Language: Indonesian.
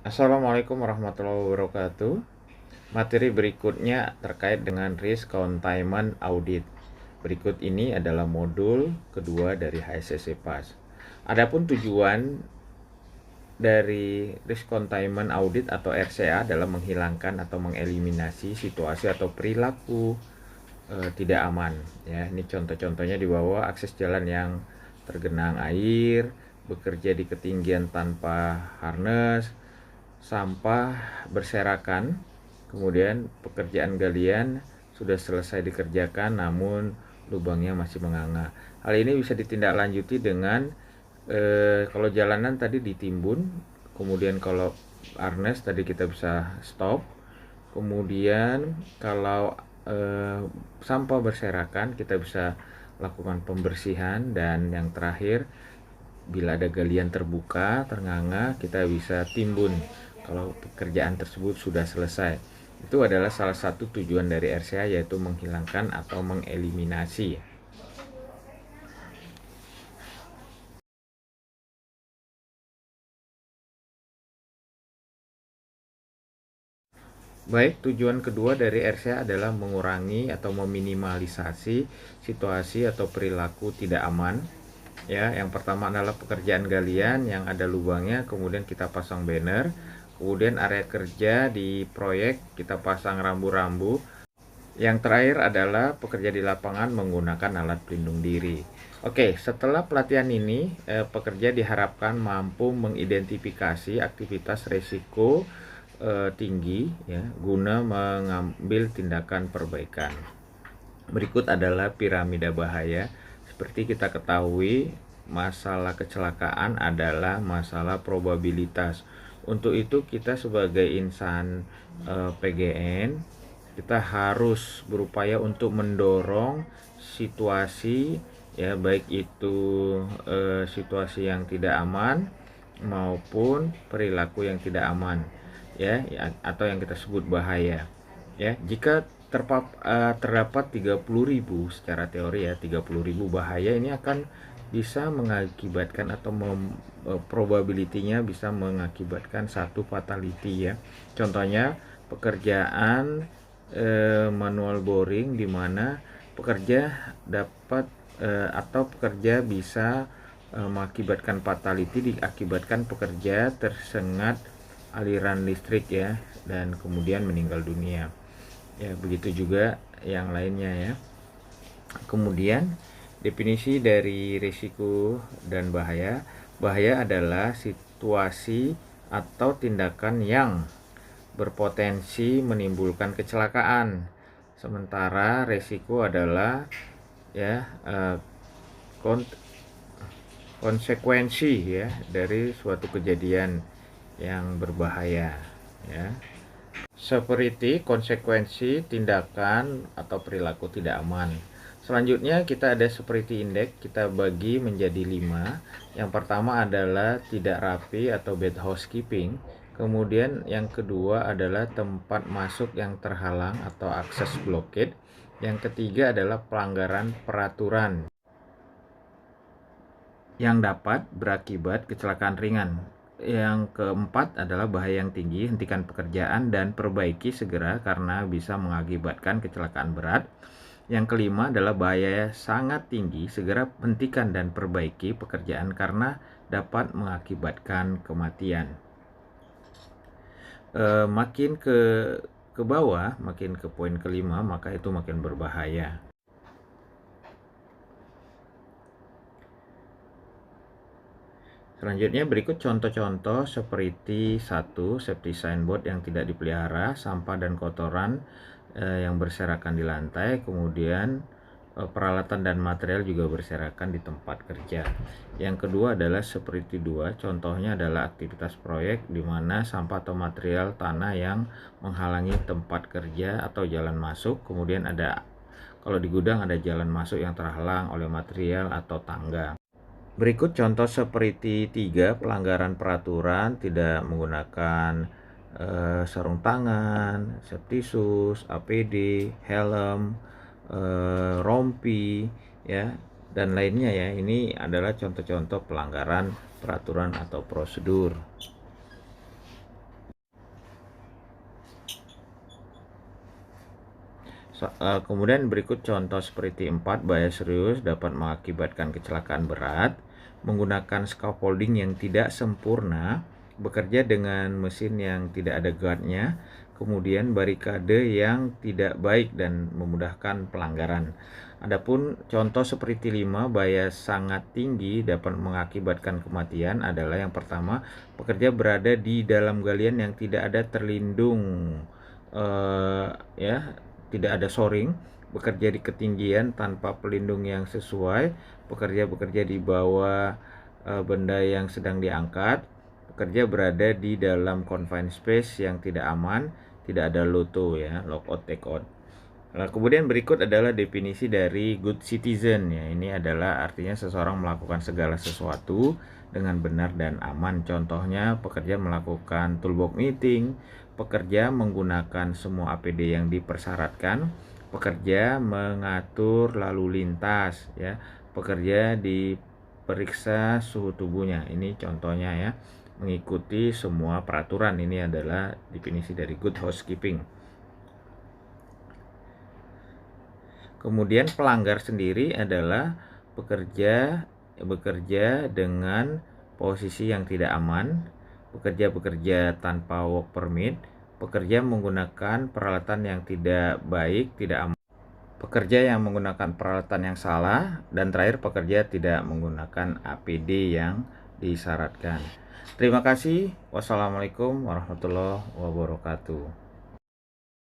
Assalamualaikum warahmatullahi wabarakatuh. Materi berikutnya terkait dengan risk containment audit. Berikut ini adalah modul kedua dari HSSC PAS. Adapun tujuan dari risk containment audit atau RCA adalah menghilangkan atau mengeliminasi situasi atau perilaku tidak aman. Ya, ini contoh-contohnya di bawah: akses jalan yang tergenang air, bekerja di ketinggian tanpa harness, sampah berserakan, kemudian pekerjaan galian sudah selesai dikerjakan namun lubangnya masih menganga. Hal ini bisa ditindaklanjuti dengan kalau jalanan tadi ditimbun, kemudian kalau harness tadi kita bisa stop, kemudian kalau sampah berserakan kita bisa lakukan pembersihan, dan yang terakhir bila ada galian terbuka ternganga kita bisa timbun kalau pekerjaan tersebut sudah selesai. Itu adalah salah satu tujuan dari RCA, yaitu menghilangkan atau mengeliminasi. Baik, tujuan kedua dari RCA adalah mengurangi atau meminimalisasi situasi atau perilaku tidak aman. Ya, yang pertama adalah pekerjaan galian yang ada lubangnya, kemudian kita pasang banner. Kemudian area kerja di proyek kita pasang rambu-rambu. Yang terakhir adalah pekerja di lapangan menggunakan alat pelindung diri. Oke, setelah pelatihan ini, pekerja diharapkan mampu mengidentifikasi aktivitas risiko tinggi, ya, guna mengambil tindakan perbaikan. Berikut adalah piramida bahaya. Seperti kita ketahui, masalah kecelakaan adalah masalah probabilitas. Untuk itu kita sebagai insan PGN, kita harus berupaya untuk mendorong situasi, ya, baik itu situasi yang tidak aman maupun perilaku yang tidak aman, ya, atau yang kita sebut bahaya. Ya, jika terdapat 30.000 secara teori, ya, 30.000 bahaya, ini akan bisa mengakibatkan atau probability-nya bisa mengakibatkan satu fatality, ya. Contohnya pekerjaan manual boring, di mana pekerja dapat atau pekerja bisa mengakibatkan fatality diakibatkan pekerja tersengat aliran listrik, ya, dan kemudian meninggal dunia. Ya, begitu juga yang lainnya, ya. Kemudian definisi dari risiko dan bahaya. Bahaya adalah situasi atau tindakan yang berpotensi menimbulkan kecelakaan. Sementara risiko adalah, ya, konsekuensi, ya, dari suatu kejadian yang berbahaya, ya. Seperti konsekuensi tindakan atau perilaku tidak aman. Selanjutnya kita ada seperti indeks, kita bagi menjadi 5. Yang pertama adalah tidak rapi atau bad housekeeping. Kemudian yang kedua adalah tempat masuk yang terhalang atau akses blockade. Yang ketiga adalah pelanggaran peraturan yang dapat berakibat kecelakaan ringan. Yang keempat adalah bahaya yang tinggi, hentikan pekerjaan dan perbaiki segera karena bisa mengakibatkan kecelakaan berat. Yang kelima adalah bahaya sangat tinggi, segera hentikan dan perbaiki pekerjaan karena dapat mengakibatkan kematian. Makin ke bawah, makin ke poin kelima, maka itu makin berbahaya. Selanjutnya berikut contoh-contoh seperti 1. Safety signboard yang tidak dipelihara, sampah dan kotoran yang berserakan di lantai, kemudian peralatan dan material juga berserakan di tempat kerja. Yang kedua adalah seperti 2, contohnya adalah aktivitas proyek di mana sampah atau material tanah yang menghalangi tempat kerja atau jalan masuk, kemudian ada, kalau di gudang ada jalan masuk yang terhalang oleh material atau tangga. Berikut contoh seperti 3, pelanggaran peraturan tidak menggunakan sarung tangan, safety shoes, APD, helm, rompi, ya, dan lainnya, ya. Ini adalah contoh-contoh pelanggaran peraturan atau prosedur. Kemudian berikut contoh seperti 4, bahaya serius dapat mengakibatkan kecelakaan berat, menggunakan scaffolding yang tidak sempurna, bekerja dengan mesin yang tidak ada guardnya, kemudian barikade yang tidak baik dan memudahkan pelanggaran. Adapun contoh seperti 5, bahaya sangat tinggi dapat mengakibatkan kematian adalah yang pertama, pekerja berada di dalam galian yang tidak ada terlindung, ya, tidak ada shoring, bekerja di ketinggian tanpa pelindung yang sesuai, pekerja bekerja di bawah benda yang sedang diangkat, pekerja berada di dalam confined space yang tidak aman, tidak ada LOTO, ya, lockout takeout. Nah, kemudian berikut adalah definisi dari good citizen, ya. Ini adalah artinya seseorang melakukan segala sesuatu dengan benar dan aman. Contohnya, pekerja melakukan toolbox meeting, pekerja menggunakan semua APD yang dipersyaratkan, pekerja mengatur lalu lintas, ya. Pekerja diperiksa suhu tubuhnya. Ini contohnya, ya. Mengikuti semua peraturan. Ini adalah definisi dari good housekeeping. Kemudian pelanggar sendiri adalah bekerja dengan posisi yang tidak aman, bekerja tanpa work permit, pekerja menggunakan peralatan yang tidak baik, tidak aman, pekerja yang menggunakan peralatan yang salah, dan terakhir pekerja tidak menggunakan APD yang disyaratkan. Terima kasih. Wassalamualaikum warahmatullahi wabarakatuh.